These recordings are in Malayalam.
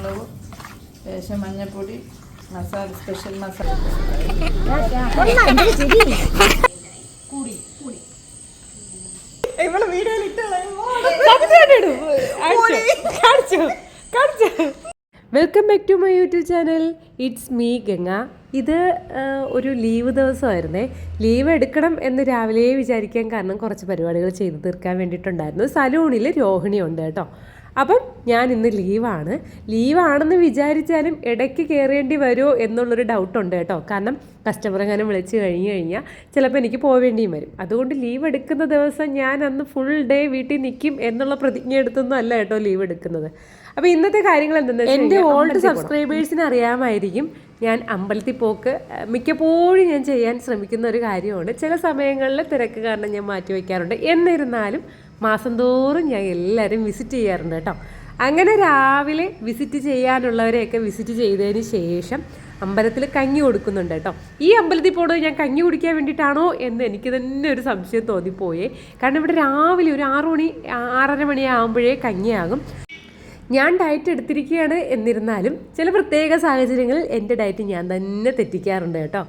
ലേശം മഞ്ഞൾപ്പൊടി, മസാല, സ്പെഷ്യൽ മസാല welcome back to my YouTube channel. It's me Ganga. ഇത് ഒരു ലീവ് ദിവസമായിരുന്നേ. ലീവ് എടുക്കണം എന്ന് രാവിലെ വിചാരിക്കാൻ കാരണം കുറച്ച് പരിപാടികൾ ചെയ്ത് തീർക്കാൻ വേണ്ടിയിട്ടുണ്ടായിരുന്നു. സലൂണിൽ രോഹിണി ഉണ്ട് കേട്ടോ. അപ്പം ഞാൻ ഇന്ന് ലീവാണെന്ന് വിചാരിച്ചാലും ഇടയ്ക്ക് കയറേണ്ടി വരുമോ എന്നുള്ളൊരു ഡൗട്ടുണ്ട് കേട്ടോ. കാരണം കസ്റ്റമർ എങ്ങനെ വിളിച്ച് കഴിഞ്ഞാൽ ചിലപ്പോൾ എനിക്ക് പോവേണ്ടിയും വരും. അതുകൊണ്ട് ലീവ് എടുക്കുന്ന ദിവസം ഞാൻ അന്ന് ഫുൾ ഡേ വീട്ടിൽ നിൽക്കും എന്നുള്ള പ്രതിജ്ഞ എടുത്തൊന്നും അല്ല കേട്ടോ ലീവ് എടുക്കുന്നത്. അപ്പോൾ ഇന്നത്തെ കാര്യങ്ങൾ എന്തെന്ന് വെച്ചാൽ എൻ്റെ ഓൾഡ് സബ്സ്ക്രൈബേഴ്സിന് അറിയാമായിരിക്കും, ഞാൻ അമ്പലത്തിൽ പോക്ക് മിക്കപ്പോഴും ഞാൻ ചെയ്യാൻ ശ്രമിക്കുന്ന ഒരു കാര്യമാണ്. ചില സമയങ്ങളിൽ തിരക്ക് കാരണം ഞാൻ മാറ്റി വയ്ക്കാറുണ്ട്. എന്നിരുന്നാലും മാസം തോറും ഞാൻ എല്ലാവരും വിസിറ്റ് ചെയ്യാറുണ്ട് കേട്ടോ. അങ്ങനെ രാവിലെ വിസിറ്റ് ചെയ്യാനുള്ളവരെയൊക്കെ വിസിറ്റ് ചെയ്തതിന് ശേഷം അമ്പലത്തിൽ കഞ്ഞി കൊടുക്കുന്നുണ്ട് കേട്ടോ. ഈ അമ്പലത്തിൽ പോകുന്നത് ഞാൻ കഞ്ഞി കുടിക്കാൻ വേണ്ടിയിട്ടാണോ എന്ന് എനിക്ക് തന്നെ ഒരു സംശയം തോന്നിപ്പോയേ. കാരണം ഇവിടെ രാവിലെ ഒരു 6 മണി 6:30 മണിയാകുമ്പോഴേ കഞ്ഞിയാകും. ഞാൻ ഡയറ്റ് എടുത്തിരിക്കുകയാണ്, എന്നിരുന്നാലും ചില പ്രത്യേക സാഹചര്യങ്ങളിൽ എൻ്റെ ഡയറ്റ് ഞാൻ തന്നെ തെറ്റിക്കാറുണ്ട് കേട്ടോ.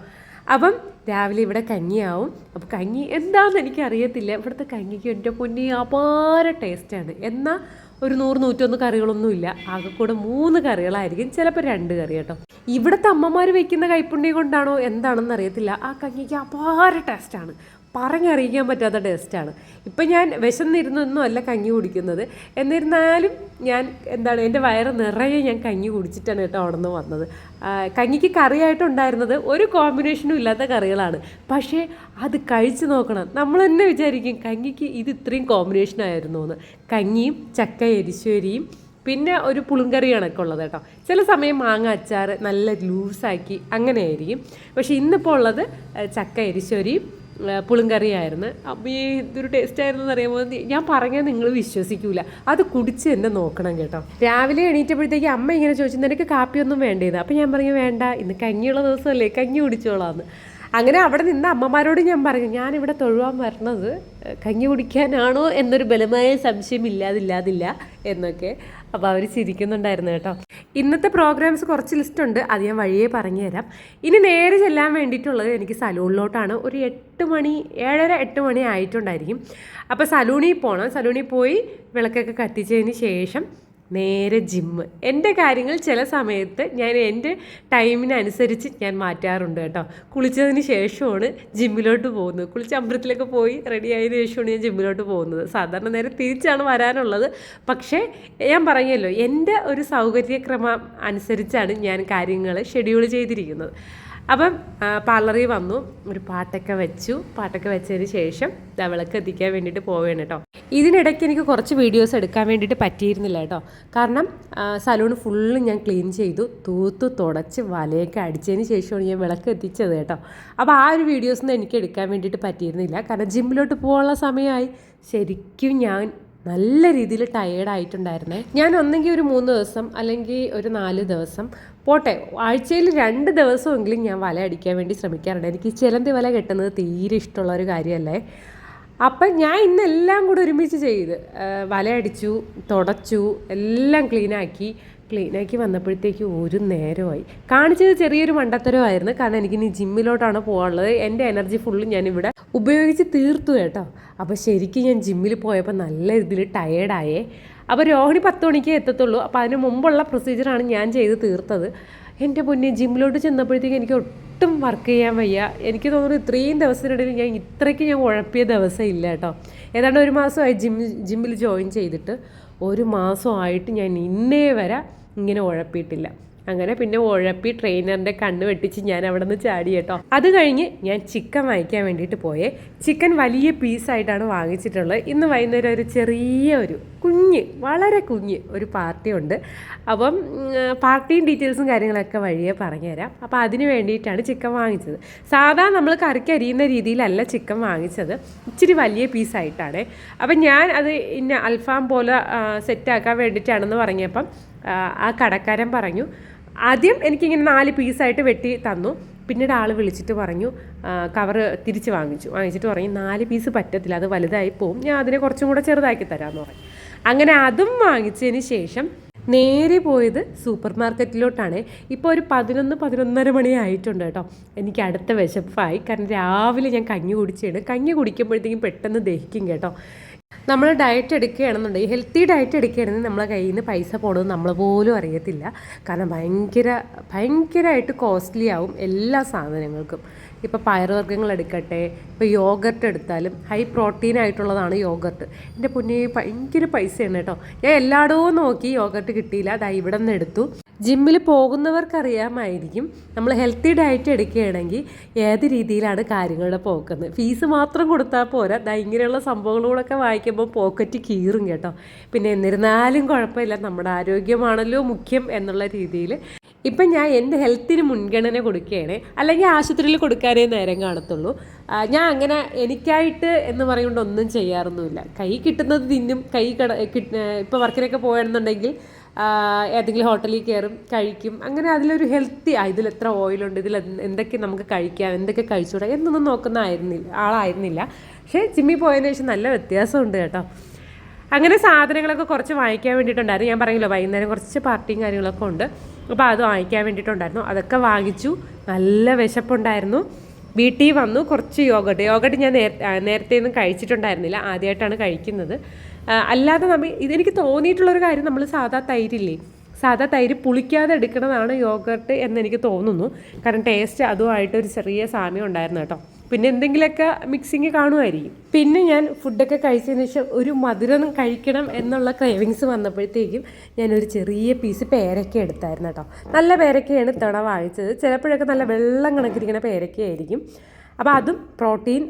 അപ്പം രാവിലെ ഇവിടെ കഞ്ഞിയാവും. അപ്പോൾ കഞ്ഞി എന്താണെന്ന് എനിക്കറിയത്തില്ല. ഇവിടുത്തെ കഞ്ഞിക്ക് എൻ്റെ പൊന്നി അപാര ടേസ്റ്റാണ്. എന്നാൽ ഒരു 100-101 കറികളൊന്നുമില്ല. ആകെ കൂടെ 3 കറികളായിരിക്കും, ചിലപ്പോൾ 2 കറി കേട്ടോ. ഇവിടുത്തെ അമ്മമാർ വയ്ക്കുന്ന കൈപ്പുണ്യം കൊണ്ടാണോ എന്താണെന്ന് അറിയത്തില്ല, ആ കഞ്ഞിക്ക് അപാര ടേസ്റ്റാണ്. പറഞ്ഞറിയിക്കാൻ പറ്റാത്ത ടേസ്റ്റാണ്. ഇപ്പം ഞാൻ വിശന്നിരുന്നൊന്നും അല്ല കഞ്ഞി കുടിക്കുന്നത്. എന്നിരുന്നാലും ഞാൻ എൻ്റെ വയറ് നിറയെ ഞാൻ കഞ്ഞി കുടിച്ചിട്ടാണ് കേട്ടോ അവിടെ നിന്ന് വന്നത്. കഞ്ഞിക്ക് കറിയായിട്ടുണ്ടായിരുന്നത് ഒരു കോമ്പിനേഷനും ഇല്ലാത്ത കറികളാണ്. പക്ഷേ അത് കഴിച്ച് നോക്കണം, നമ്മൾ തന്നെ വിചാരിക്കും കഞ്ഞിക്ക് ഇത് ഇത്രയും കോമ്പിനേഷനായിരുന്നു എന്ന്. കഞ്ഞിയും ചക്ക എരിശ്ശേരിയും പിന്നെ ഒരു പുളിങ്കറി കണക്കെ ഉള്ളത് കേട്ടോ. ചില സമയം മാങ്ങ അച്ചാർ നല്ല ലൂസാക്കി അങ്ങനെയായിരിക്കും. പക്ഷേ ഇന്നിപ്പോൾ ഉള്ളത് ചക്ക എരിശ്ശേരിയും പുളിങ്കറിയായിരുന്നു. അപ്പോൾ ഇതൊരു ടേസ്റ്റ് ആയിരുന്നു എന്ന് അറിയുമ്പോൾ ഞാൻ പറഞ്ഞാൽ നിങ്ങൾ വിശ്വസിക്കൂല. അത് കുടിച്ച് തന്നെ നോക്കണം കേട്ടോ. രാവിലെ എണീറ്റപ്പോഴത്തേക്ക് അമ്മ ഇങ്ങനെ ചോദിച്ചു, നിനക്ക് കാപ്പിയൊന്നും വേണ്ടത്? അപ്പോൾ ഞാൻ പറഞ്ഞു വേണ്ട, ഇന്ന് കഞ്ഞിയുള്ള ദിവസമല്ലേ, കഞ്ഞി കുടിച്ചോളാന്ന്. അങ്ങനെ അവിടെ നിന്ന് അമ്മമാരോട് ഞാൻ പറഞ്ഞു, ഞാനിവിടെ തൊഴുവാൻ വരണത് കഞ്ഞി കുടിക്കാനാണോ എന്നൊരു ബലമായ സംശയം ഇല്ലാതില്ല എന്നൊക്കെ. അപ്പോൾ അവർ ചിരിക്കുന്നുണ്ടായിരുന്നു കേട്ടോ. ഇന്നത്തെ പ്രോഗ്രാംസ് കുറച്ച് ലിസ്റ്റുണ്ട്, അത് ഞാൻ വഴിയേ പറഞ്ഞു തരാം. ഇനി നേരെ ചെല്ലാൻ വേണ്ടിയിട്ടുള്ളത് എനിക്ക് സലൂണിലോട്ടാണ്. ഒരു 8 മണി 7:30-8 മണി ആയിട്ടുണ്ടായിരിക്കും. അപ്പോൾ സലൂണിൽ പോകണം. സലൂണിൽ പോയി വിളക്കൊക്കെ കത്തിച്ചതിന് ശേഷം നേരെ ജിമ്മ്. എൻ്റെ കാര്യങ്ങൾ ചില സമയത്ത് ഞാൻ എൻ്റെ ടൈമിനനുസരിച്ച് ഞാൻ മാറ്റാറുണ്ട് കേട്ടോ. കുളിച്ചതിന് ശേഷമാണ് ജിമ്മിലോട്ട് പോകുന്നത്. കുളിച്ച് അമ്പലത്തിലൊക്കെ പോയി റെഡി ആയതിനു ശേഷമാണ് ഞാൻ ജിമ്മിലോട്ട് പോകുന്നത്. സാധാരണ നേരെ തിരിച്ചാണ് വരാനുള്ളത്. പക്ഷേ ഞാൻ പറഞ്ഞല്ലോ, എൻ്റെ ഒരു സൗകര്യക്രമം അനുസരിച്ചാണ് ഞാൻ കാര്യങ്ങൾ ഷെഡ്യൂൾ ചെയ്തിരിക്കുന്നത്. അപ്പം പാർലറിൽ വന്നു, ഒരു പാട്ടൊക്കെ വെച്ചതിന് ശേഷം വിളക്ക് എത്തിക്കാൻ വേണ്ടിയിട്ട് പോവുകയാണ് കേട്ടോ. ഇതിനിടയ്ക്ക് എനിക്ക് കുറച്ച് വീഡിയോസ് എടുക്കാൻ വേണ്ടിയിട്ട് പറ്റിയിരുന്നില്ല കേട്ടോ. കാരണം സലൂൺ ഫുള്ളും ഞാൻ ക്ലീൻ ചെയ്തു, തുടച്ച് വലയൊക്കെ അടിച്ചതിന് ശേഷമാണ് ഞാൻ വിളക്ക് എത്തിച്ചത് കേട്ടോ. അപ്പോൾ ആ ഒരു വീഡിയോസൊന്നും എനിക്ക് എടുക്കാൻ വേണ്ടിയിട്ട് പറ്റിയിരുന്നില്ല. കാരണം ജിമ്മിലോട്ട് പോകാനുള്ള സമയമായി. ശരിക്കും ഞാൻ നല്ല രീതിയിൽ ടയേർഡായിട്ടുണ്ടായിരുന്നേ. ഞാൻ ഒന്നെങ്കിൽ ഒരു 3 ദിവസം അല്ലെങ്കിൽ ഒരു 4 ദിവസം പോട്ടെ, ആഴ്ചയിൽ 2 ദിവസമെങ്കിലും ഞാൻ വല അടിക്കാൻ വേണ്ടി ശ്രമിക്കാറുണ്ട്. എനിക്ക് ചിലന്തി വല കെട്ടുന്നത് തീരെ ഇഷ്ടമുള്ള ഒരു കാര്യമല്ലേ. അപ്പം ഞാൻ ഇന്നെല്ലാം കൂടെ ഒരുമിച്ച് ചെയ്ത് വല അടിച്ചു, തുടച്ചു, എല്ലാം ക്ലീനാക്കി വന്നപ്പോഴത്തേക്ക് ഒരു നേരമായി. കാണിച്ചത് ചെറിയൊരു മണ്ടത്തരമായിരുന്നു. കാരണം എനിക്കിനി ജിമ്മിലോട്ടാണ് പോകാനുള്ളത്. എൻ്റെ എനർജി ഫുള്ളും ഞാനിവിടെ ഉപയോഗിച്ച് തീർത്തു കേട്ടോ. അപ്പോൾ ശരിക്കും ഞാൻ ജിമ്മിൽ പോയപ്പോൾ നല്ല രീതിയിൽ ടയേർഡായേ. അപ്പോൾ രോഹിണി 10 മണിക്കേ എത്തത്തുള്ളൂ. അപ്പോൾ അതിന് മുമ്പുള്ള പ്രൊസീജിയറാണ് ഞാൻ ചെയ്ത് തീർത്തത്. എൻ്റെ പൊന്നെ, ജിമ്മിലോട്ട് ചെന്നപ്പോഴത്തേക്ക് എനിക്ക് ഒട്ടും വർക്ക് ചെയ്യാൻ വയ്യ. എനിക്ക് തോന്നുന്നു ഇത്രയും ദിവസത്തിനിടയിൽ ഞാൻ ഇത്രയ്ക്ക് ഉഴപ്പിയ ദിവസം ഇല്ല കേട്ടോ. ഏതാണ്ട് 1 മാസമായി ജിമ്മിൽ ജോയിൻ ചെയ്തിട്ട്. 1 മാസമായിട്ട് ഞാൻ ഇന്നേ വരെ ഇങ്ങനെ ഉഴപ്പിയിട്ടില്ല. അങ്ങനെ പിന്നെ ഉഴപ്പി ട്രെയിനറിൻ്റെ കണ്ണ് വെട്ടിച്ച് ഞാൻ അവിടെ നിന്ന് ചാടി കേട്ടോ. അത് കഴിഞ്ഞ് ഞാൻ ചിക്കൻ വാങ്ങിക്കാൻ വേണ്ടിയിട്ട് പോയേ. ചിക്കൻ വലിയ പീസായിട്ടാണ് വാങ്ങിച്ചിട്ടുള്ളത്. ഇന്ന് വൈകുന്നേരം ഒരു വളരെ കുഞ്ഞ് ഒരു പാർട്ടി ഉണ്ട്. അപ്പം പാർട്ടിയും ഡീറ്റെയിൽസും കാര്യങ്ങളൊക്കെ വഴിയേ പറഞ്ഞുതരാം. അപ്പോൾ അതിന് വേണ്ടിയിട്ടാണ് ചിക്കൻ വാങ്ങിച്ചത്. സാധാരണ നമ്മൾ കറിക്ക് അരിയുന്ന രീതിയിലല്ല ചിക്കൻ വാങ്ങിച്ചത്, ഇച്ചിരി വലിയ പീസായിട്ടാണ്. അപ്പം ഞാൻ അത് ഇന്ന അൽഫാം പോലെ സെറ്റാക്കാൻ വേണ്ടിയിട്ടാണെന്ന് പറഞ്ഞപ്പം ആ കടക്കാരൻ പറഞ്ഞു, ആദ്യം എനിക്കിങ്ങനെ 4 പീസായിട്ട് വെട്ടി തന്നു. പിന്നീട് ആൾ വിളിച്ചിട്ട് പറഞ്ഞു, കവറ് തിരിച്ച് വാങ്ങിച്ചിട്ട് പറഞ്ഞു 4 പീസ് പറ്റത്തില്ല, അത് വലുതായി പോവും, ഞാൻ അതിനെ കുറച്ചും കൂടെ ചെറുതാക്കി തരാമെന്ന് പറഞ്ഞു. അങ്ങനെ അതും വാങ്ങിച്ചതിന് ശേഷം നേരെ പോയത് സൂപ്പർ മാർക്കറ്റിലോട്ടാണ്. ഇപ്പോൾ ഒരു 11-11:30 മണി ആയിട്ടുണ്ട് കേട്ടോ. എനിക്ക് അടുത്ത വിശപ്പായി. കാരണം രാവിലെ ഞാൻ കഞ്ഞി കുടിച്ചാണ്. കഞ്ഞി കുടിക്കുമ്പോഴത്തേക്കും പെട്ടെന്ന് ദഹിക്കും കേട്ടോ. നമ്മൾ ഡയറ്റ് എടുക്കുകയാണെന്നുണ്ടെങ്കിൽ ഹെൽത്തി ഡയറ്റ് എടുക്കുകയാണെങ്കിൽ നമ്മളെ കയ്യിൽ നിന്ന് പൈസ പോകണമെന്ന് നമ്മൾ പോലും അറിയത്തില്ല. കാരണം ഭയങ്കരമായിട്ട് കോസ്റ്റ്ലി ആവും എല്ലാ സാധനങ്ങൾക്കും. ഇപ്പോൾ പയറുവർഗ്ഗങ്ങൾ എടുക്കട്ടെ, ഇപ്പോൾ യോഗർട്ട് എടുത്താലും ഹൈ പ്രോട്ടീൻ ആയിട്ടുള്ളതാണ് യോഗർട്ട്. എൻ്റെ പൊന്നേ ഭയങ്കര പൈസയാണ് കേട്ടോ. ഞാൻ എല്ലായിടവും നോക്കി യോഗർട്ട് കിട്ടിയില്ല. അതാ ഇവിടെ നിന്ന് എടുത്തു. ജിമ്മിൽ പോകുന്നവർക്കറിയാമായിരിക്കും നമ്മൾ ഹെൽത്തി ഡയറ്റ് എടുക്കുകയാണെങ്കിൽ ഏത് രീതിയിലാണ് കാര്യങ്ങളുടെ പോക്കുന്നത്. ഫീസ് മാത്രം കൊടുത്താൽ പോരാ, ഇങ്ങനെയുള്ള സംഭവങ്ങളൂടെയൊക്കെ വായിക്കുമ്പോൾ പോക്കറ്റ് കീറും കേട്ടോ. പിന്നെ എന്നിരുന്നാലും കുഴപ്പമില്ല, നമ്മുടെ ആരോഗ്യമാണല്ലോ മുഖ്യം എന്നുള്ള രീതിയിൽ ഇപ്പം ഞാൻ എൻ്റെ ഹെൽത്തിന് മുൻഗണന കൊടുക്കുകയാണ്. അല്ലെങ്കിൽ ആശുപത്രിയിൽ കൊടുക്കാനേ നേരം കാണത്തുള്ളൂ. ഞാൻ അങ്ങനെ എനിക്കായിട്ട് എന്ന് പറയുകൊണ്ട് ഒന്നും ചെയ്യാറൊന്നുമില്ല. കൈ കിട്ടുന്നത് തിന്നും. ഇപ്പോൾ വർക്കിനൊക്കെ പോയാണെന്നുണ്ടെങ്കിൽ ഏതെങ്കിലും ഹോട്ടലിൽ കയറും, കഴിക്കും. അങ്ങനെ അതിലൊരു ഹെൽത്തി ഇതിൽ എത്ര ഓയിലുണ്ട്, ഇതിൽ എന്തൊക്കെ നമുക്ക് കഴിക്കാം, എന്തൊക്കെ കഴിച്ചുകൂടാ എന്നൊന്നും നോക്കുന്ന ആളായിരുന്നില്ല. പക്ഷേ ജിമ്മിൽ പോയതിന് ശേഷം നല്ല വ്യത്യാസമുണ്ട് കേട്ടോ. അങ്ങനെ സാധനങ്ങളൊക്കെ കുറച്ച് വാങ്ങിക്കാൻ വേണ്ടിയിട്ടുണ്ടായിരുന്നു. ഞാൻ പറഞ്ഞല്ലോ വൈകുന്നേരം കുറച്ച് പാർട്ടിയും കാര്യങ്ങളൊക്കെ ഉണ്ട്. അപ്പോൾ അത് വാങ്ങിക്കാൻ വേണ്ടിയിട്ടുണ്ടായിരുന്നു. അതൊക്കെ വാങ്ങിച്ചു. നല്ല വിശപ്പുണ്ടായിരുന്നു. വീട്ടിൽ വന്നു. കുറച്ച് യോഗട്ട് ഞാൻ നേരത്തെ ഒന്നും കഴിച്ചിട്ടുണ്ടായിരുന്നില്ല, ആദ്യമായിട്ടാണ് കഴിക്കുന്നത്. അല്ലാതെ ഇതെനിക്ക് തോന്നിയിട്ടുള്ളൊരു കാര്യം, നമ്മൾ സാധാ തൈര് പുളിക്കാതെ എടുക്കണതാണ് യോഗർട്ട് എന്നെനിക്ക് തോന്നുന്നു. കാരണം ടേസ്റ്റ് അതുമായിട്ട് ഒരു ചെറിയ സാമ്യം ഉണ്ടായിരുന്നു കേട്ടോ. പിന്നെ എന്തെങ്കിലുമൊക്കെ മിക്സിങ് കാണുമായിരിക്കും. പിന്നെ ഞാൻ ഫുഡൊക്കെ കഴിച്ചതിന് ശേഷം ഒരു മധുരം കഴിക്കണം എന്നുള്ള ക്രേവിങ്സ് വന്നപ്പോഴത്തേക്കും ഞാനൊരു ചെറിയ പീസ് പേരയ്ക്ക എടുത്തായിരുന്നു കേട്ടോ. നല്ല പേരയ്ക്കയാണ് ഇത്തവണ വാങ്ങിച്ചത്. ചിലപ്പോഴൊക്കെ നല്ല വെള്ളം കണക്കിരിക്കുന്ന പേരയ്ക്കയായിരിക്കും. അപ്പോൾ അതും പ്രോട്ടീൻ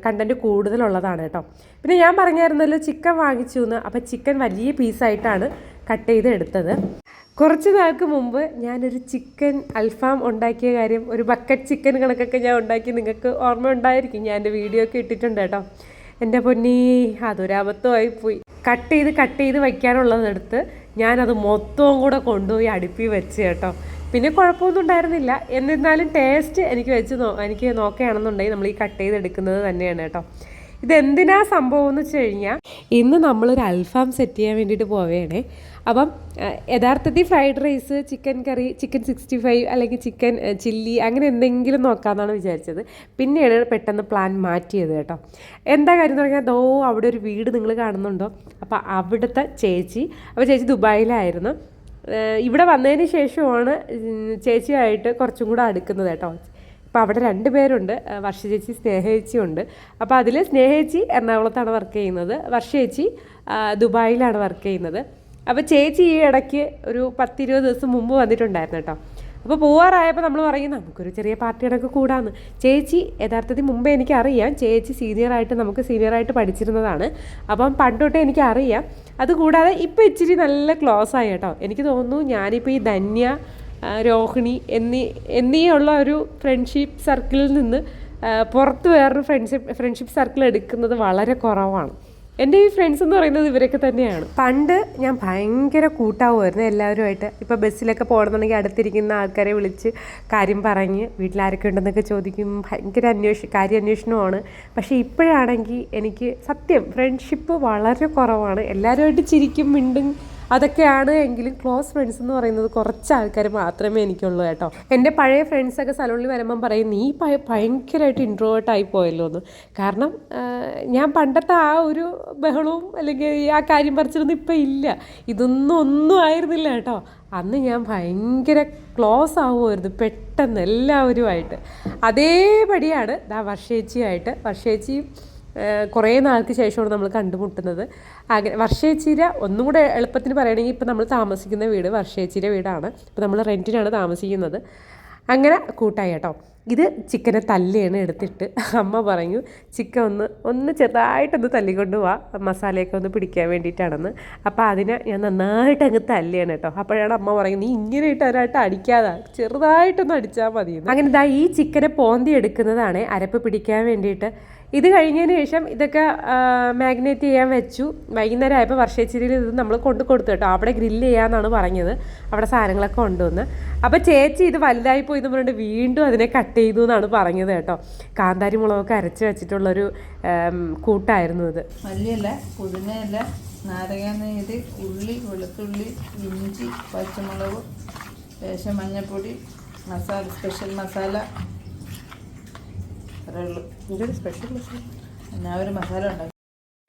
കണ്ടൻറ്റ് കൂടുതലുള്ളതാണ് കേട്ടോ. പിന്നെ ഞാൻ പറഞ്ഞായിരുന്നല്ലോ ചിക്കൻ വാങ്ങിച്ചു എന്ന്. അപ്പോൾ ചിക്കൻ വലിയ പീസായിട്ടാണ് കട്ട് ചെയ്ത് എടുത്തത്. കുറച്ച് നാൾക്ക് മുമ്പ് ഞാനൊരു ചിക്കൻ അൽഫാം ഉണ്ടാക്കിയ കാര്യം, ഒരു ബക്കറ്റ് ചിക്കൻ കണക്കൊക്കെ ഞാൻ ഉണ്ടാക്കി, നിങ്ങൾക്ക് ഓർമ്മ ഉണ്ടായിരിക്കും. ഞാൻ എൻ്റെ വീഡിയോ ഒക്കെ ഇട്ടിട്ടുണ്ട് കേട്ടോ. എൻ്റെ പൊന്നീ അതൊരബദ്ധമായി പോയി. കട്ട് ചെയ്ത് വയ്ക്കാനുള്ളതെടുത്ത് ഞാനത് മൊത്തവും കൂടെ കൊണ്ടുപോയി അടുപ്പിൽ വെച്ച് കേട്ടോ. പിന്നെ കുഴപ്പമൊന്നും ഉണ്ടായിരുന്നില്ല. എന്നിരുന്നാലും ടേസ്റ്റ് എനിക്ക് നോക്കുകയാണെന്നുണ്ടെങ്കിൽ നമ്മൾ ഈ കട്ട് ചെയ്തെടുക്കുന്നത് തന്നെയാണ് കേട്ടോ. ഇതെന്തിനാ സംഭവം എന്ന് വെച്ച് കഴിഞ്ഞാൽ, ഇന്ന് നമ്മളൊരു അൽഫാം സെറ്റ് ചെയ്യാൻ വേണ്ടിയിട്ട് പോവുകയാണേ. അപ്പം യഥാർത്ഥത്തിൽ ഫ്രൈഡ് റൈസ്, ചിക്കൻ കറി, ചിക്കൻ 65 അല്ലെങ്കിൽ ചിക്കൻ ചില്ലി അങ്ങനെ എന്തെങ്കിലും നോക്കാമെന്നാണ് വിചാരിച്ചത്. പിന്നെയാണ് പെട്ടെന്ന് പ്ലാൻ മാറ്റിയത് കേട്ടോ. എന്താ കാര്യം എന്ന് പറഞ്ഞാൽ, അവിടെ ഒരു വീട് നിങ്ങൾ കാണുന്നുണ്ടോ? അപ്പോൾ അവിടുത്തെ ചേച്ചി ദുബായിലായിരുന്നു. ഇവിടെ വന്നതിന് ശേഷമാണ് ചേച്ചിയായിട്ട് കുറച്ചും കൂടെ അടുക്കുന്നത് കേട്ടോ. അപ്പോൾ അവിടെ 2 പേരുണ്ട്, വർഷ ചേച്ചി, സ്നേഹ ചേച്ചി ഉണ്ട്. അപ്പോൾ അതിൽ സ്നേഹ ചേച്ചി എറണാകുളത്താണ് വർക്ക് ചെയ്യുന്നത്, വർഷ ചേച്ചി ദുബായിലാണ് വർക്ക് ചെയ്യുന്നത്. അപ്പോൾ ചേച്ചി ഈ ഇടയ്ക്ക് ഒരു 10-20 ദിവസം മുമ്പ് വന്നിട്ടുണ്ടായിരുന്നു കേട്ടോ. അപ്പോൾ പോവാറായപ്പോൾ നമ്മൾ പറയും നമുക്കൊരു ചെറിയ പാർട്ടിയുടെയൊക്കെ കൂടാന്ന്. ചേച്ചി യഥാർത്ഥത്തിൽ മുമ്പേ എനിക്കറിയാം. ചേച്ചി സീനിയറായിട്ട് പഠിച്ചിരുന്നതാണ്. അപ്പം പണ്ടൊട്ടേ എനിക്കറിയാം. അതുകൂടാതെ ഇപ്പോൾ ഇച്ചിരി നല്ല ക്ലോസ് ആയി കേട്ടോ. എനിക്ക് തോന്നുന്നു ഞാനിപ്പോൾ ഈ ധന്യ, രോഹിണി എന്നീയുള്ള ഒരു ഫ്രണ്ട്ഷിപ്പ് സർക്കിളിൽ നിന്ന് പുറത്ത് വേറൊരു ഫ്രണ്ട്ഷിപ്പ് സർക്കിൾ എടുക്കുന്നത് വളരെ കുറവാണ്. എൻ്റെ ഈ ഫ്രണ്ട്സ് എന്ന് പറയുന്നത് ഇവരൊക്കെ തന്നെയാണ്. പണ്ട് ഞാൻ ഭയങ്കര കൂട്ടാവുമായിരുന്നു എല്ലാവരുമായിട്ട്. ഇപ്പോൾ ബസ്സിലൊക്കെ പോകണമെന്നുണ്ടെങ്കിൽ അടുത്തിരിക്കുന്ന ആൾക്കാരെ വിളിച്ച് കാര്യം പറഞ്ഞ് വീട്ടിലാരൊക്കെ ഉണ്ടെന്നൊക്കെ ചോദിക്കും. ഭയങ്കര കാര്യാന്വേഷണമാണ്. പക്ഷേ ഇപ്പോഴാണെങ്കിൽ എനിക്ക് സത്യം ഫ്രണ്ട്ഷിപ്പ് വളരെ കുറവാണ്. എല്ലാവരുമായിട്ട് ചിരിക്കും, മിണ്ടും, അതൊക്കെയാണ്. എങ്കിലും ക്ലോസ് ഫ്രണ്ട്സ് എന്ന് പറയുന്നത് കുറച്ച് ആൾക്കാർ മാത്രമേ എനിക്കുള്ളൂ കേട്ടോ. എൻ്റെ പഴയ ഫ്രണ്ട്സൊക്കെ സലൂണിൽ വരുമ്പം പറയും നീ ഭയങ്കരമായിട്ട് ഇൻട്രോവേർട്ടായി പോയല്ലോ എന്ന്. കാരണം ഞാൻ പണ്ടത്തെ ആ ഒരു ബഹളവും അല്ലെങ്കിൽ ആ കാര്യം പറിച്ചിട്ടൊന്നും ഇപ്പം ഇല്ല. ഒന്നും ആയിരുന്നില്ല കേട്ടോ. അന്ന് ഞാൻ ഭയങ്കര ക്ലോസ് ആവുമായിരുന്നു പെട്ടെന്ന് എല്ലാവരുമായിട്ട്. അതേപടിയാണ് വർഷേച്ചിയും കുറേ നാൾക്ക് ശേഷമാണ് നമ്മൾ കണ്ടുമുട്ടുന്നത്. അങ്ങനെ വർഷേച്ചിയുടെ ഒന്നും കൂടെ എളുപ്പത്തിന് പറയുകയാണെങ്കിൽ ഇപ്പോൾ നമ്മൾ താമസിക്കുന്ന വീട് വർഷേച്ചിയുടെ വീടാണ്. ഇപ്പോൾ നമ്മൾ റെൻറ്റിനാണ് താമസിക്കുന്നത്. അങ്ങനെ കൂട്ടായി കേട്ടോ. ഇത് ചിക്കനെ തല്ലിയാണ് എടുത്തിട്ട് അമ്മ പറഞ്ഞു ചിക്കൻ ഒന്ന് ചെറുതായിട്ടൊന്ന് തല്ലിക്കൊണ്ട് പോവാ, മസാലയൊക്കെ ഒന്ന് പിടിക്കാൻ വേണ്ടിയിട്ടാണെന്ന്. അപ്പോൾ അതിനെ ഞാൻ നന്നായിട്ട് അങ്ങ് തല്ലിയാണ് കേട്ടോ. അപ്പോഴാണ് അമ്മ പറയുന്നത് നീ ഇങ്ങനെ ഇട്ടൊരായിട്ട് അടിക്കാതെ ചെറുതായിട്ടൊന്ന് അടിച്ചാൽ മതിയെന്ന്. അങ്ങനെ ഈ ചിക്കനെ പോന്തി എടുക്കുന്നതാണ് അരപ്പ് പിടിക്കാൻ വേണ്ടിയിട്ട്. ഇത് കഴിഞ്ഞതിന് ശേഷം ഇതൊക്കെ മാഗ്നേറ്റ് ചെയ്യാൻ വെച്ചു. വൈകുന്നേരം ആയപ്പോൾ വർഷേച്ചിരിയിൽ ഇത് നമ്മൾ കൊടുത്തു കേട്ടോ. അവിടെ ഗ്രില്ല് ചെയ്യാമെന്നാണ് പറഞ്ഞത്. അവിടെ സാധനങ്ങളൊക്കെ കൊണ്ടുവന്ന്. അപ്പോൾ ചേച്ചി ഇത് വലുതായി പോയി എന്ന് പറഞ്ഞിട്ട് വീണ്ടും അതിനെ കട്ട് ചെയ്തു എന്നാണ് പറഞ്ഞത് കേട്ടോ. കാന്താരി മുളകൊക്കെ അരച്ച് വെച്ചിട്ടുള്ളൊരു കൂട്ടായിരുന്നു ഇത്. മല്ലിയല്ല, പുതിനയല്ല, നാരങ്ങ നീര്, ഉള്ളി, വെളുത്തുള്ളി, ഇഞ്ചി, പച്ചമുളക്, ലേശം മഞ്ഞൾപ്പൊടി, മസാല, സ്പെഷ്യൽ മസാല, അത്രേ ഉള്ളൂ. ഇതൊരു സ്പെഷ്യൽ മസാല. ഞാൻ ഒരു മസാല ഉണ്ടാക്കി.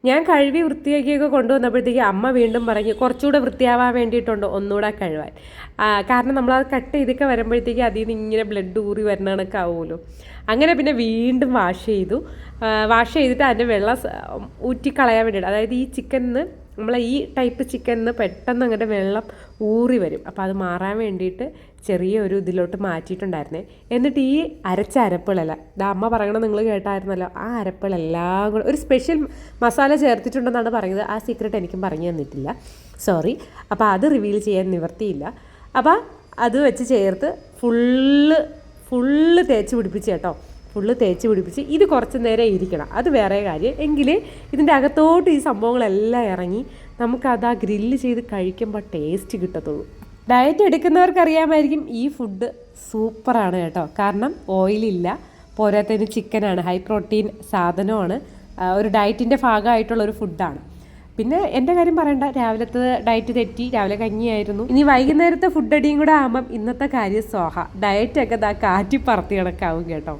ഞാൻ കഴുകി വൃത്തിയാക്കിയൊക്കെ കൊണ്ടുവന്നപ്പോഴത്തേക്ക് അമ്മ വീണ്ടും പറഞ്ഞു കുറച്ചുകൂടെ വൃത്തിയാവാൻ വേണ്ടിയിട്ടുണ്ട് ഒന്നുകൂടെ കഴുകാൻ. കാരണം നമ്മളത് കട്ട് ചെയ്തൊക്കെ വരുമ്പോഴത്തേക്ക് അതിൽ നിന്ന് ഇങ്ങനെ ബ്ലഡ് ഊറി വരുന്ന കണക്ക് ആവുമല്ലോ. അങ്ങനെ പിന്നെ വീണ്ടും വാഷ് ചെയ്തിട്ട് അതിൻ്റെ വെള്ളം ഊറ്റിക്കളയാൻ വേണ്ടിയിട്ട്, അതായത് ഈ ചിക്കനിന്ന് നമ്മളെ ഈ ടൈപ്പ് ചിക്കനിന്ന് പെട്ടെന്ന് അങ്ങനെ വെള്ളം ഊറി വരും. അപ്പോൾ അത് മാറാൻ വേണ്ടിയിട്ട് ചെറിയ ഒരു ഇതിലോട്ട് മാറ്റിയിട്ടുണ്ടായിരുന്നേ. എന്നിട്ട് ഈ അരച്ച അരപ്പുകളല്ല, അമ്മ പറയണത് നിങ്ങൾ കേട്ടായിരുന്നല്ലോ, ആ അരപ്പുകളെല്ലാം കൂടെ ഒരു സ്പെഷ്യൽ മസാല ചേർത്തിട്ടുണ്ടെന്നാണ് പറയുന്നത്. ആ സീക്രട്ട് എനിക്കും പറഞ്ഞു തന്നിട്ടില്ല, സോറി. അപ്പോൾ അത് റിവീൽ ചെയ്യാൻ നിവർത്തിയില്ല. അപ്പോൾ അത് വെച്ച് ചേർത്ത് ഫുള്ള് തേച്ച് പിടിപ്പിച്ച് കേട്ടോ, ഫുള്ള് തേച്ച് പിടിപ്പിച്ച് ഇത് കുറച്ച് നേരം ഇരിക്കണം. അത് വേറെ കാര്യം. എങ്കിൽ ഇതിൻ്റെ അകത്തോട്ട് ഈ സംഭവങ്ങളെല്ലാം ഇറങ്ങി നമുക്കത് ആ ഗ്രില്ല് ചെയ്ത് കഴിക്കുമ്പോൾ ടേസ്റ്റ് കിട്ടത്തുള്ളൂ. ഡയറ്റ് എടുക്കുന്നവർക്ക് അറിയാമായിരിക്കും ഈ ഫുഡ് സൂപ്പറാണ് കേട്ടോ. കാരണം ഓയിലില്ല, പോരാത്തതിന് ചിക്കനാണ്, ഹൈ പ്രോട്ടീൻ സാധനമാണ്, ഒരു ഡയറ്റിൻ്റെ ഭാഗമായിട്ടുള്ളൊരു ഫുഡാണ്. പിന്നെ എൻ്റെ കാര്യം പറയണ്ട, രാവിലത്തെ ഡയറ്റ് തെറ്റി, രാവിലെ കഞ്ഞിയായിരുന്നു. ഇനി വൈകുന്നേരത്തെ ഫുഡ് അടിയും കൂടെ ആകുമ്പം ഇന്നത്തെ കാര്യം സോഹ, ഡയറ്റൊക്കെ ദാ കാറ്റി പറത്തി കണക്കാവും കേട്ടോ.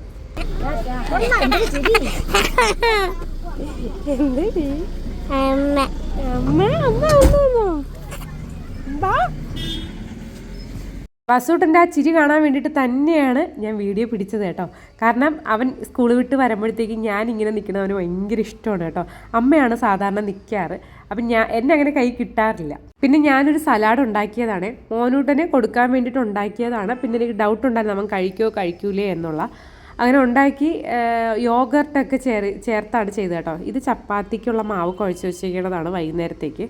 വസൂട്ടൻ്റെ ആ ചിരി കാണാൻ വേണ്ടിയിട്ട് തന്നെയാണ് ഞാൻ വീഡിയോ പിടിച്ചത് കേട്ടോ. കാരണം അവൻ സ്കൂൾ വിട്ട് വരുമ്പോഴത്തേക്കും ഞാനിങ്ങനെ നിൽക്കുന്നവന് ഭയങ്കര ഇഷ്ടമാണ് കേട്ടോ. അമ്മയാണ് സാധാരണ നിൽക്കാറ്, അപ്പം എന്നെ അങ്ങനെ കൈ കിട്ടാറില്ല. പിന്നെ ഞാനൊരു സലാഡ് ഉണ്ടാക്കിയതാണ്, മോനൂട്ടനെ കൊടുക്കാൻ വേണ്ടിയിട്ട് ഉണ്ടാക്കിയതാണ്. പിന്നെ എനിക്ക് ഡൗട്ട് ഉണ്ടായിരുന്നു അവൻ കഴിക്കൂലേ എന്നുള്ള. അങ്ങനെ ഉണ്ടാക്കി യോഗർട്ടൊക്കെ ചേർത്താണ് ചെയ്തത് കേട്ടോ. ഇത് ചപ്പാത്തിക്കുള്ള മാവ് കുഴച്ച് വെച്ചിരിക്കുന്നതാണ് വൈകുന്നേരത്തേക്ക്.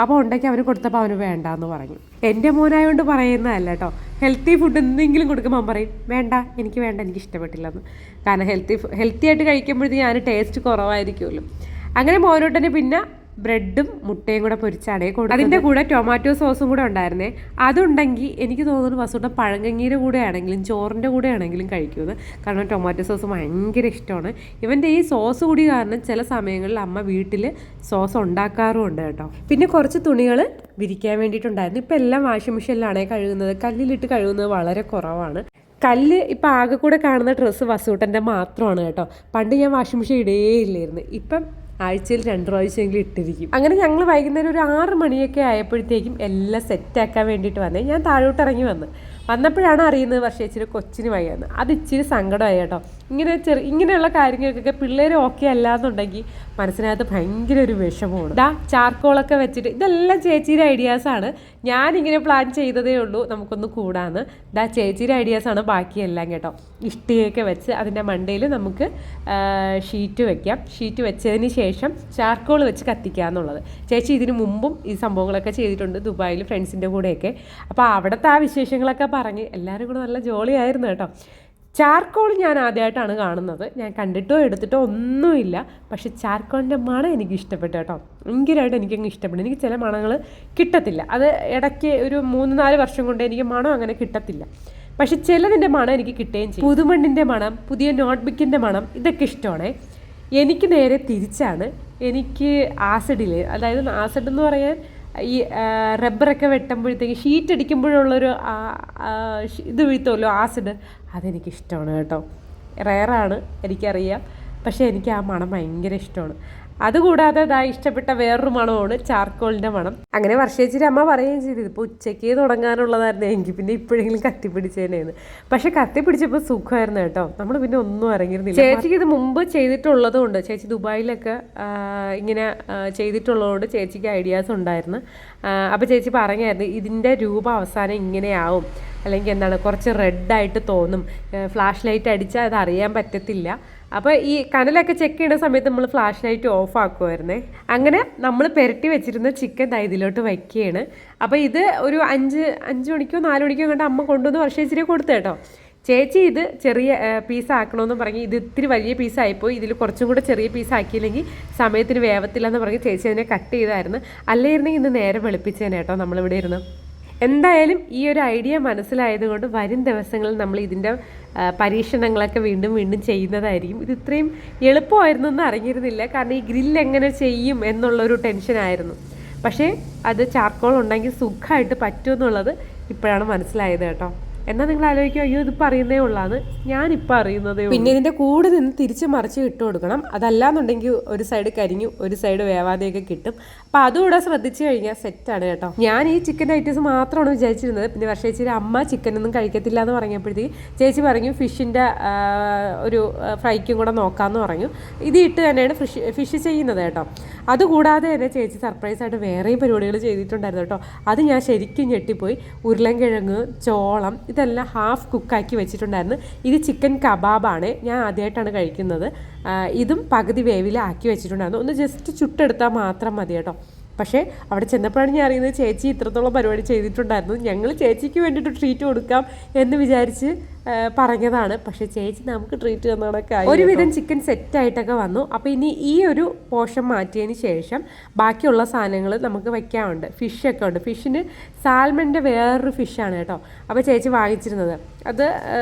അപ്പോൾ ഉണ്ടാക്കി അവന് കൊടുത്തപ്പോൾ അവന് വേണ്ടാന്ന് പറഞ്ഞു. എൻ്റെ മോനായതുകൊണ്ട് പറയുന്നതല്ല കേട്ടോ. ഹെൽത്തി ഫുഡ് എന്തെങ്കിലും കൊടുക്കുമ്പോൾ അവൻ പറയും വേണ്ട, എനിക്ക് ഇഷ്ടപ്പെട്ടില്ലെന്ന്. കാരണം ഹെൽത്തി ആയിട്ട് കഴിക്കുമ്പോഴത്തേക്ക് ഞാൻ ടേസ്റ്റ് കുറവായിരിക്കുമല്ലോ. അങ്ങനെ മോനോട്ടന് പിന്നെ ബ്രെഡും മുട്ടയും കൂടെ പൊരിച്ചാണേ കൊടുക്കും. അതിൻ്റെ കൂടെ ടൊമാറ്റോ സോസും കൂടെ ഉണ്ടായിരുന്നേ. അതുണ്ടെങ്കിൽ എനിക്ക് തോന്നുന്നു വസൂട്ടൻ പഴങ്കഞ്ഞിയുടെ കൂടെ ആണെങ്കിലും ചോറിൻ്റെ കൂടെ ആണെങ്കിലും കഴിക്കുമെന്ന്. കാരണം ടൊമാറ്റോ സോസ് ഭയങ്കര ഇഷ്ടമാണ്. ഇവൻ്റെ ഈ സോസ് കൂടി കാരണം ചില സമയങ്ങളിൽ അമ്മ വീട്ടിൽ സോസ് ഉണ്ടാക്കാറുമുണ്ട് കേട്ടോ. പിന്നെ കുറച്ച് തുണികൾ വിരിക്കാൻ വേണ്ടിയിട്ടുണ്ടായിരുന്നു. ഇപ്പം എല്ലാം വാഷിംഗ് മെഷീനിലാണേ കഴുകുന്നത്, കല്ലിലിട്ട് കഴുകുന്നത് വളരെ കുറവാണ്. കല്ല് ഇപ്പം ആകെ കൂടെ കാണുന്ന ഡ്രസ്സ് വസൂട്ടൻ്റെ മാത്രമാണ് കേട്ടോ. പണ്ട് ഞാൻ വാഷിംഗ് മെഷീൻ ഇടേയില്ലായിരുന്നു, ഇപ്പം ആഴ്ചയിൽ 2 പ്രാവശ്യമെങ്കിലും ഇട്ടിരിക്കും. അങ്ങനെ ഞങ്ങൾ വൈകുന്നേരം ഒരു 6 മണിയൊക്കെ ആയപ്പോഴത്തേക്കും എല്ലാം സെറ്റാക്കാൻ വേണ്ടിയിട്ട് വന്നേ. ഞാൻ താഴോട്ട് ഇറങ്ങി വന്നപ്പോഴാണ് അറിയുന്നത് വർഷേച്ചിയുടെ കൊച്ചിന് വയ്യാന്ന്. അത് ഇച്ചിരി സങ്കടമായി കേട്ടോ. ഇങ്ങനെയുള്ള കാര്യങ്ങൾക്കൊക്കെ പിള്ളേർ ഓക്കെ അല്ലാന്നുണ്ടെങ്കിൽ മനസ്സിനകത്ത് ഭയങ്കര ഒരു വിഷമമാണ്. ചാർക്കോളൊക്കെ വെച്ചിട്ട് ഇതെല്ലാം ചേച്ചിയുടെ ഐഡിയാസാണ്. ഞാനിങ്ങനെ പ്ലാൻ ചെയ്തതേ ഉള്ളൂ നമുക്കൊന്ന് കൂടാന്ന്. ചേച്ചിയുടെ ഐഡിയാസാണ് ബാക്കിയെല്ലാം കേട്ടോ. ഇഷ്ടികയൊക്കെ വെച്ച് അതിൻ്റെ മണ്ടയിൽ നമുക്ക് ഷീറ്റ് വെക്കാം. ഷീറ്റ് വെച്ചതിന് ശേഷം ചാർക്കോൾ വെച്ച് കത്തിക്കാന്നുള്ളത്. ചേച്ചി ഇതിന് മുമ്പും ഈ സംഭവങ്ങളൊക്കെ ചെയ്തിട്ടുണ്ട് ദുബായിൽ ഫ്രണ്ട്സിൻ്റെ കൂടെയൊക്കെ. അപ്പോൾ അവിടുത്തെ ആ വിശേഷങ്ങളൊക്കെ പറഞ്ഞ് എല്ലാവരും കൂടെ നല്ല ജോളിയായിരുന്നു കേട്ടോ. ചാർക്കോൾ ഞാൻ ആദ്യമായിട്ടാണ് കാണുന്നത്. ഞാൻ കണ്ടിട്ടോ എടുത്തിട്ടോ ഒന്നുമില്ല. പക്ഷെ ചാർക്കോളിൻ്റെ മണം എനിക്ക് ഇഷ്ടപ്പെട്ടു കേട്ടോ. ഭയങ്കരമായിട്ട് എനിക്കങ്ങ് ഇഷ്ടപ്പെട്ടു. എനിക്ക് ചില മണങ്ങൾ കിട്ടത്തില്ല. അത് ഇടയ്ക്ക് ഒരു 3-4 വർഷം കൊണ്ട് എനിക്ക് മണം അങ്ങനെ കിട്ടത്തില്ല. പക്ഷെ ചിലതിൻ്റെ മണം എനിക്ക് കിട്ടുകയും ചെയ്യും. പുതുമണ്ണിൻ്റെ മണം, പുതിയ നോട്ട്ബുക്കിൻ്റെ മണം, ഇതൊക്കെ ഇഷ്ടമാണ്. എനിക്ക് നേരെ തിരിച്ചാണ്. എനിക്ക് ആസിഡിൽ, അതായത് ആസിഡ് എന്ന് പറയാൻ ഈ റബ്ബറൊക്കെ വെട്ടുമ്പോഴത്തേക്ക് ഷീറ്റ് അടിക്കുമ്പോഴുള്ളൊരു ഇത് വീഴ്ത്തുമല്ലോ ആസിഡ്, അതെനിക്കിഷ്ടമാണ് കേട്ടോ. റെയറാണ് എനിക്കറിയാം, പക്ഷേ എനിക്ക് ആ മണം ഭയങ്കര ഇഷ്ടമാണ്. അതുകൂടാതെ ഇഷ്ടപ്പെട്ട വേറൊരു മണമാണ് ചാർക്കോളിൻ്റെ മണം. അങ്ങനെ വർഷേച്ചിയുടെ അമ്മ പറയുകയും ചെയ്തു ഇപ്പോൾ ഉച്ചയ്ക്ക് തുടങ്ങാനുള്ളതായിരുന്നു എങ്കിൽ പിന്നെ ഇപ്പോഴെങ്കിലും കത്തിപ്പിടിച്ചേനേന്ന്. പക്ഷെ കത്തിപ്പിടിച്ചപ്പോൾ സുഖമായിരുന്നു കേട്ടോ. നമ്മൾ പിന്നെ ഒന്നും ഇറങ്ങിയിരുന്നില്ല. ചേച്ചിക്ക് ഇത് മുമ്പ് ചെയ്തിട്ടുള്ളത് കൊണ്ട്, ചേച്ചി ദുബായിലൊക്കെ ഇങ്ങനെ ചെയ്തിട്ടുള്ളതുകൊണ്ട് ചേച്ചിക്ക് ഐഡിയാസ് ഉണ്ടായിരുന്നു. അപ്പോൾ ചേച്ചി പറഞ്ഞായിരുന്നു ഇതിൻ്റെ രൂപം അവസാനം ഇങ്ങനെയാവും, അല്ലെങ്കിൽ എന്താണ് കുറച്ച് റെഡായിട്ട് തോന്നും, ഫ്ലാഷ് ലൈറ്റ് അടിച്ചാൽ അത് അറിയാൻ പറ്റത്തില്ല. അപ്പോൾ ഈ കനലൊക്കെ ചെക്ക് ചെയ്യുന്ന സമയത്ത് നമ്മൾ ഫ്ലാഷ് ലൈറ്റ് ഓഫ് ആക്കുമായിരുന്നേ. അങ്ങനെ നമ്മൾ പുരട്ടി വെച്ചിരുന്ന ചിക്കൻ ഇതിലോട്ട് വയ്ക്കുകയാണ്. അപ്പോൾ ഇത് ഒരു 5 മണിക്കോ 4 മണിക്കോ കണ്ട് അമ്മ കൊണ്ടുവന്ന് വർഷേച്ചിരി കൊടുത്തു കേട്ടോ. ചേച്ചി ഇത് ചെറിയ പീസാക്കണമെന്ന് പറഞ്ഞ് ഇത് ഇത്തിരി വലിയ പീസായിപ്പോയി, ഇതിൽ കുറച്ചും കൂടെ ചെറിയ പീസാക്കിയില്ലെങ്കിൽ സമയത്തിന് വേവത്തില്ലെന്ന് പറഞ്ഞ് ചേച്ചി അതിനെ കട്ട് ചെയ്തായിരുന്നു. അല്ലായിരുന്നെങ്കിൽ ഇന്ന് നേരെ വെളുപ്പിച്ചേനെ കേട്ടോ നമ്മളിവിടെ ഇരുന്ന്. എന്തായാലും ഈ ഒരു ഐഡിയ മനസ്സിലായതുകൊണ്ട് വരും ദിവസങ്ങളിൽ നമ്മൾ ഇതിൻ്റെ പരീക്ഷണങ്ങളൊക്കെ വീണ്ടും വീണ്ടും ചെയ്യുന്നതായിരിക്കും. ഇത് ഇത്രയും എളുപ്പമായിരുന്നു എന്ന് അറിഞ്ഞിരുന്നില്ല, കാരണം ഈ ഗ്രില്ല് എങ്ങനെ ചെയ്യും എന്നുള്ളൊരു ടെൻഷനായിരുന്നു. പക്ഷേ അത് ചാർക്കോൾ ഉണ്ടെങ്കിൽ സുഖമായിട്ട് പറ്റുമെന്നുള്ളത് ഇപ്പോഴാണ് മനസ്സിലായത് കേട്ടോ. എന്നാൽ നിങ്ങൾ ആലോചിക്കുക, അയ്യോ ഇതിപ്പോൾ അറിയുന്നേ ഉള്ളാന്ന്, ഞാനിപ്പോൾ അറിയുന്നതേ ഉള്ളൂ. പിന്നെ ഇതിൻ്റെ കൂടെ നിന്ന് തിരിച്ച് മറിച്ച് ഇട്ട് കൊടുക്കണം. അതല്ലാന്നുണ്ടെങ്കിൽ ഒരു സൈഡ് കരിഞ്ഞു ഒരു സൈഡ് വേവാതെയൊക്കെ കിട്ടും. അപ്പോൾ അതുകൂടെ ശ്രദ്ധിച്ചു കഴിഞ്ഞാൽ സെറ്റാണ് കേട്ടോ. ഞാൻ ഈ ചിക്കൻ ഐറ്റംസ് മാത്രമാണ് വിചാരിച്ചിരുന്നത്. പിന്നെ വർഷേച്ചിയുടെ അമ്മ ചിക്കനൊന്നും കഴിക്കത്തില്ല എന്ന് പറഞ്ഞപ്പോഴത്തേക്ക് ചേച്ചി പറഞ്ഞു ഫിഷിൻ്റെ ഒരു ഫ്രൈക്കും കൂടെ നോക്കാമെന്ന് പറഞ്ഞു. ഇത് ഇട്ട് തന്നെയാണ് ഫിഷ് ചെയ്യുന്നത് കേട്ടോ. അതുകൂടാതെ തന്നെ ചേച്ചി സർപ്രൈസായിട്ട് വേറെയും പരിപാടികൾ ചെയ്തിട്ടുണ്ടായിരുന്നു കേട്ടോ. അത് ഞാൻ ശരിക്കും ഞെട്ടിപ്പോയി. ഉരുളൻകിഴങ്ങ്, ചോളം ഇതെല്ലാം ഹാഫ് കുക്കാക്കി വെച്ചിട്ടുണ്ടായിരുന്നു. ഇത് ചിക്കൻ കബാബാണ്, ഞാൻ ആദ്യമായിട്ടാണ് കഴിക്കുന്നത്. ഇതും പകുതി വേവിൽ ആക്കി വെച്ചിട്ടുണ്ടായിരുന്നു. ഒന്ന് ജസ്റ്റ് ചുട്ടെടുത്താൽ മാത്രം മതി കേട്ടോ. പക്ഷേ അവിടെ ചെന്നപ്പോഴാണ് ഞാൻ അറിയുന്നത് ചേച്ചി ഇത്രത്തോളം പരിപാടി ചെയ്തിട്ടുണ്ടായിരുന്നു. ഞങ്ങൾ ചേച്ചിക്ക് വേണ്ടിയിട്ട് ട്രീറ്റ് കൊടുക്കാം എന്ന് വിചാരിച്ച് പറഞ്ഞതാണ്. പക്ഷേ ചേച്ചി നമുക്ക് ട്രീറ്റ് തന്നതൊക്കെ ഒരുവിധം ചിക്കൻ സെറ്റായിട്ടൊക്കെ വന്നു. അപ്പോൾ ഇനി ഈ ഒരു പോർഷൻ മാറ്റിയതിന് ശേഷം ബാക്കിയുള്ള സാധനങ്ങൾ നമുക്ക് വയ്ക്കാറുണ്ട്. ഫിഷൊക്കെ ഉണ്ട്. ഫിഷിന് സാൽമണിൻ്റെ വേറൊരു ഫിഷാണ് കേട്ടോ. അപ്പോൾ ചേച്ചി വാങ്ങിച്ചിരുന്നത് അത്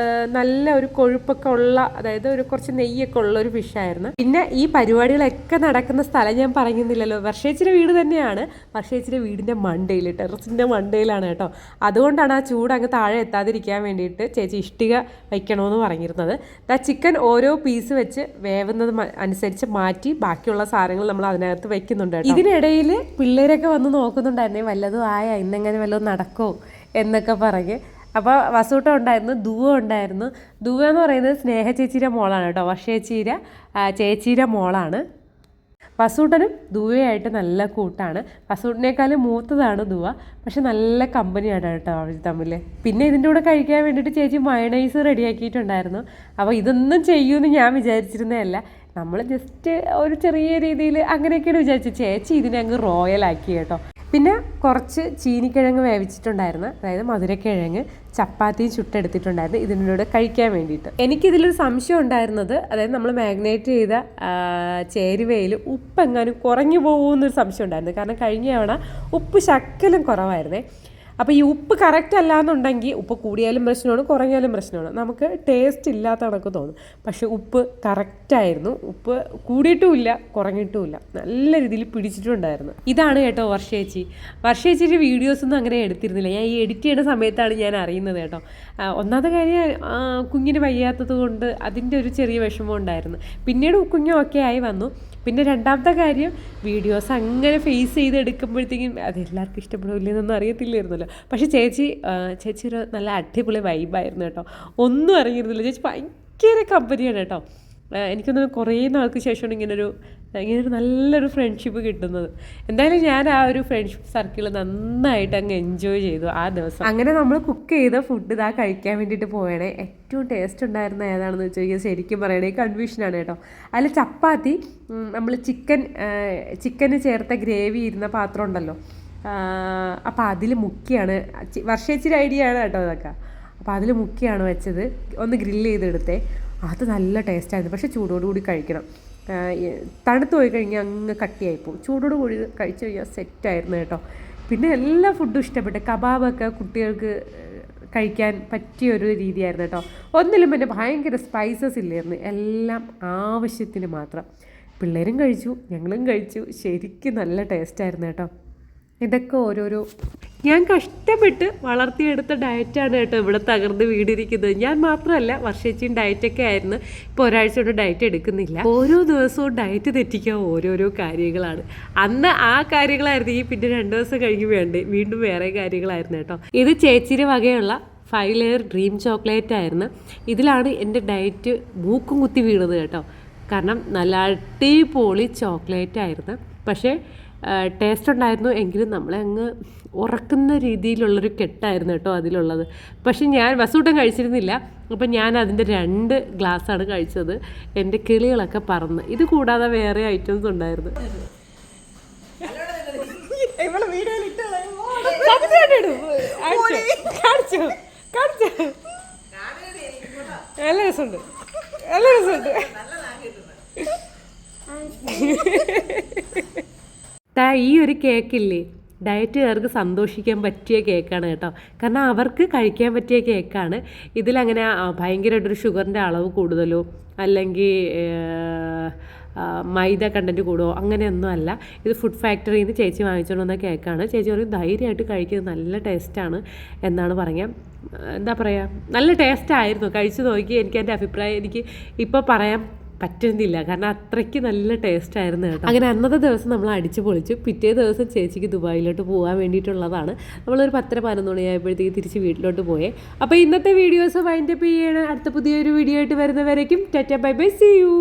നല്ല ഒരു കൊഴുപ്പൊക്കെ ഉള്ള, അതായത് ഒരു കുറച്ച് നെയ്യൊക്കെ ഉള്ള ഒരു ഫിഷായിരുന്നു. പിന്നെ ഈ പരിപാടികളൊക്കെ നടക്കുന്ന സ്ഥലം ഞാൻ പറയുന്നില്ലല്ലോ, വർഷേച്ചിയുടെ വീട് തന്നെയാണ്. വർഷേച്ചിയുടെ വീടിൻ്റെ മണ്ടയിൽ, ടെറസിൻ്റെ മണ്ടയിലാണ് കേട്ടോ. അതുകൊണ്ടാണ് ആ ചൂട് അങ്ങ് താഴെ എത്താതിരിക്കാൻ വേണ്ടിയിട്ട് ചേച്ചി ഇഷ്ടിക വയ്ക്കണമെന്ന് പറഞ്ഞിരുന്നത്. ചിക്കൻ ഓരോ പീസ് വെച്ച് വേവുന്നത് അനുസരിച്ച് മാറ്റി ബാക്കിയുള്ള സാധനങ്ങൾ നമ്മൾ അതിനകത്ത് വെക്കുന്നുണ്ട് കേട്ടോ. ഇതിനിടയിൽ പിള്ളേരൊക്കെ വന്ന് നോക്കുന്നുണ്ടായിരുന്നേ വല്ലതും ഇന്നെങ്ങനെ വല്ലതും നടക്കുമോ എന്നൊക്കെ പറഞ്ഞ്. അപ്പോൾ വസൂട്ടം ഉണ്ടായിരുന്നു, ദുവ ഉണ്ടായിരുന്നു. ദുവ എന്ന് പറയുന്നത് സ്നേഹ ചേച്ചിയുടെ മോളാണ് കേട്ടോ. ചേച്ചിയുടെ മോളാണ്. വസൂട്ടനും ദുവയായിട്ട് നല്ല കൂട്ടാണ്. വസൂട്ടിനേക്കാളും മൂത്തതാണ് ദുവ, പക്ഷെ നല്ല കമ്പനിയാണ് കേട്ടോ അവർ തമ്മിൽ. പിന്നെ ഇതിൻ്റെ കൂടെ കഴിക്കാൻ വേണ്ടിയിട്ട് ചേച്ചി മയണൈസ് റെഡിയാക്കിയിട്ടുണ്ടായിരുന്നു. അപ്പോൾ ഇതൊന്നും ചെയ്യുമെന്ന് ഞാൻ വിചാരിച്ചിരുന്നതല്ല. നമ്മൾ ജസ്റ്റ് ഒരു ചെറിയ രീതിയിൽ അങ്ങനെയൊക്കെയാണ് വിചാരിച്ചത്. ചേച്ചി ഇതിനെ അങ്ങ് റോയലാക്കി കേട്ടോ. പിന്നെ കുറച്ച് ചീനിക്കിഴങ്ങ് വേവിച്ചിട്ടുണ്ടായിരുന്നു, അതായത് മധുരക്കിഴങ്ങ്, ചപ്പാത്തിയും ചുട്ടെടുത്തിട്ടുണ്ടായിരുന്നു ഇതിനോട് കഴിക്കാൻ വേണ്ടിയിട്ട്. എനിക്കിതിലൊരു സംശയം ഉണ്ടായിരുന്നത്, അതായത് നമ്മൾ മാഗ്നേറ്റ് ചെയ്ത ചേരുവയിൽ ഉപ്പ് എങ്ങാനും കുറഞ്ഞു പോകുമെന്നൊരു സംശയം ഉണ്ടായിരുന്നു. കാരണം കഴിഞ്ഞ തവണ ഉപ്പ് ശക്കലം കുറവായിരുന്നേ. അപ്പോൾ ഈ ഉപ്പ് കറക്റ്റ് അല്ലാന്നുണ്ടെങ്കിൽ ഉപ്പ് കൂടിയാലും പ്രശ്നമാണ് കുറഞ്ഞാലും പ്രശ്നമാണ്, നമുക്ക് ടേസ്റ്റ് ഇല്ലാത്ത കണക്ക് തോന്നും. പക്ഷെ ഉപ്പ് കറക്റ്റായിരുന്നു. ഉപ്പ് കൂടിയിട്ടുമില്ല കുറഞ്ഞിട്ടുമില്ല, നല്ല രീതിയിൽ പിടിച്ചിട്ടുണ്ടായിരുന്നു. ഇതാണ് കേട്ടോ വർഷേച്ചിയുടെ വീഡിയോസൊന്നും അങ്ങനെ എടുത്തിരുന്നില്ല. ഞാൻ ഈ എഡിറ്റ് ചെയ്യുന്ന സമയത്താണ് ഞാൻ അറിയുന്നത് കേട്ടോ. ഒന്നാമത്തെ കാര്യം കുഞ്ഞിന് വയ്യാത്തത് കൊണ്ട് അതിൻ്റെ ഒരു ചെറിയ വിഷമം ഉണ്ടായിരുന്നു. പിന്നീട് കുഞ്ഞ് ഓക്കെ ആയി വന്നു. പിന്നെ രണ്ടാമത്തെ കാര്യം, വീഡിയോസ് അങ്ങനെ ഫേസ് ചെയ്ത് എടുക്കുമ്പോഴത്തേക്കും അതെല്ലാവർക്കും ഇഷ്ടപ്പെടില്ലെന്നൊന്നും അറിയത്തില്ലായിരുന്നല്ലോ. പക്ഷേ ചേച്ചി ഒരു നല്ല അടിപൊളി വൈബായിരുന്നു കേട്ടോ. ഒന്നും അറിഞ്ഞിരുന്നില്ല. ചേച്ചി ഭയങ്കര കമ്പനിയാണ് കേട്ടോ. എനിക്കൊന്ന് കുറേ നാൾക്ക് ശേഷമാണ് ഇങ്ങനൊരു നല്ലൊരു ഫ്രണ്ട്ഷിപ്പ് കിട്ടുന്നത്. എന്തായാലും ഞാൻ ആ ഒരു ഫ്രണ്ട്ഷിപ്പ് സർക്കിൾ നന്നായിട്ട് അങ്ങ് എൻജോയ് ചെയ്തു ആ ദിവസം. അങ്ങനെ നമ്മൾ കുക്ക് ചെയ്ത ഫുഡ് ഇതാ കഴിക്കാൻ വേണ്ടിയിട്ട് പോയണേ. ഏറ്റവും ടേസ്റ്റ് ഉണ്ടായിരുന്ന ഏതാണെന്ന് വെച്ച് കഴിഞ്ഞാൽ ശരിക്കും പറയണേ കൺഫ്യൂഷനാണ് കേട്ടോ. അതിൽ ചപ്പാത്തി, നമ്മൾ ചിക്കന് ചേർത്ത ഗ്രേവി ഇരുന്ന പാത്രം ഉണ്ടല്ലോ, അപ്പോൾ അതിൽ മുക്കിയാണ് വർഷേച്ചിരി ഐഡിയ ആണ് കേട്ടോ ഇതൊക്കെ. അപ്പോൾ അതിൽ മുക്കിയാണ് വെച്ചത്. ഒന്ന് ഗ്രില്ല് ചെയ്തെടുത്തേ. അത് നല്ല ടേസ്റ്റായിരുന്നു. പക്ഷേ ചൂടോടുകൂടി കഴിക്കണം. തണുത്ത് പോയി കഴിഞ്ഞാൽ അങ്ങ് കട്ടിയായിപ്പോവും. ചൂടോട് കൂടി കഴിച്ചു കഴിഞ്ഞാൽ സെറ്റായിരുന്നു കേട്ടോ. പിന്നെ എല്ലാ ഫുഡും ഇഷ്ടപ്പെട്ടു. കബാബൊക്കെ കുട്ടികൾക്ക് കഴിക്കാൻ പറ്റിയൊരു രീതിയായിരുന്നു കേട്ടോ. ഒന്നിലും പിന്നെ ഭയങ്കര സ്പൈസസ് ഇല്ലായിരുന്നു, എല്ലാം ആവശ്യത്തിന് മാത്രം. പിള്ളേരും കഴിച്ചു, ഞങ്ങളും കഴിച്ചു. ശരിക്കും നല്ല ടേസ്റ്റായിരുന്നു കേട്ടോ. ഇതൊക്കെ ഓരോരോ ഞാൻ കഷ്ടപ്പെട്ട് വളർത്തിയെടുത്ത ഡയറ്റാണ് കേട്ടോ ഇവിടെ തകർന്ന് വീടിരിക്കുന്നത്. ഞാൻ മാത്രമല്ല, വർഷേച്ചിയും ഡയറ്റൊക്കെ ആയിരുന്നു. ഇപ്പോൾ ഒരാഴ്ച കൊണ്ട് ഡയറ്റ് എടുക്കുന്നില്ല. ഓരോ ദിവസവും ഡയറ്റ് തെറ്റിക്കാൻ ഓരോരോ കാര്യങ്ങളാണ്. അന്ന് ആ കാര്യങ്ങളായിരുന്നെങ്കിൽ പിന്നെ 2 ദിവസം കഴിഞ്ഞ് വീണ്ടും വേറെ കാര്യങ്ങളായിരുന്നു കേട്ടോ. ഇത് ചേച്ചിയുടെ വകയുള്ള 5 ലെയർ ഡ്രീം ചോക്ലേറ്റ് ആയിരുന്നു. ഇതിലാണ് എൻ്റെ ഡയറ്റ് മൂക്കും കുത്തി വീണത് കേട്ടോ. കാരണം നല്ല അടിപൊളി ചോക്ലേറ്റ് ആയിരുന്നു. പക്ഷേ ടേസ്റ്റ് ഉണ്ടായിരുന്നു, എങ്കിലും നമ്മളെ അങ്ങ് ഉറക്കുന്ന രീതിയിലുള്ളൊരു കെട്ടായിരുന്നു കേട്ടോ അതിലുള്ളത്. പക്ഷെ ഞാൻ വസൂട്ടം കഴിച്ചിരുന്നില്ല. അപ്പം ഞാൻ അതിൻ്റെ 2 ഗ്ലാസ്സാണ് കഴിച്ചത്. എൻ്റെ കിളികളൊക്കെ പറന്ന്. ഇത് കൂടാതെ വേറെ ഐറ്റംസ് ഉണ്ടായിരുന്നു. നല്ല രസമുണ്ട്. ഈ ഒരു കേക്കില്ലേ, ഡയറ്റുകാർക്ക് സന്തോഷിക്കാൻ പറ്റിയ കേക്കാണ് കേട്ടോ. കാരണം അവർക്ക് കഴിക്കാൻ പറ്റിയ കേക്കാണ്. ഇതിലങ്ങനെ ഭയങ്കരമായിട്ടൊരു ഷുഗറിൻ്റെ അളവ് കൂടുതലോ അല്ലെങ്കിൽ മൈദ കണ്ടൻറ്റ് കൂടുമോ അങ്ങനെയൊന്നും അല്ല. ഇത് ഫുഡ് ഫാക്ടറിയിൽ നിന്ന് ചേച്ചി വാങ്ങിച്ചുകൊണ്ട് വന്ന കേക്കാണ്. ചേച്ചി പറയും ധൈര്യമായിട്ട് കഴിക്കുന്നത് നല്ല ടേസ്റ്റാണ് എന്നാണ് പറയുക. എന്താ പറയുക, നല്ല ടേസ്റ്റായിരുന്നു. കഴിച്ച് നോക്കി എനിക്ക് എൻ്റെ അഭിപ്രായം എനിക്ക് ഇപ്പോൾ പറയാൻ പറ്റുന്നില്ല, കാരണം അത്രയ്ക്ക് നല്ല ടേസ്റ്റായിരുന്നു കേട്ടോ. അങ്ങനെ അന്നത്തെ ദിവസം നമ്മൾ അടിച്ച് പൊളിച്ചു. പിറ്റേ ദിവസം ചേച്ചിക്ക് ദുബായിലോട്ട് പോകാൻ വേണ്ടിയിട്ടുള്ളതാണ്. നമ്മളൊരു 10-11 മണിയായപ്പോഴത്തേക്ക് തിരിച്ച് വീട്ടിലോട്ട് പോയേ. അപ്പോൾ ഇന്നത്തെ വീഡിയോസ് വൈൻഡപ്പ് ചെയ്യണം. അടുത്ത പുതിയൊരു വീഡിയോ ആയിട്ട് വരുന്നവരേക്കും tata bye bye, see U.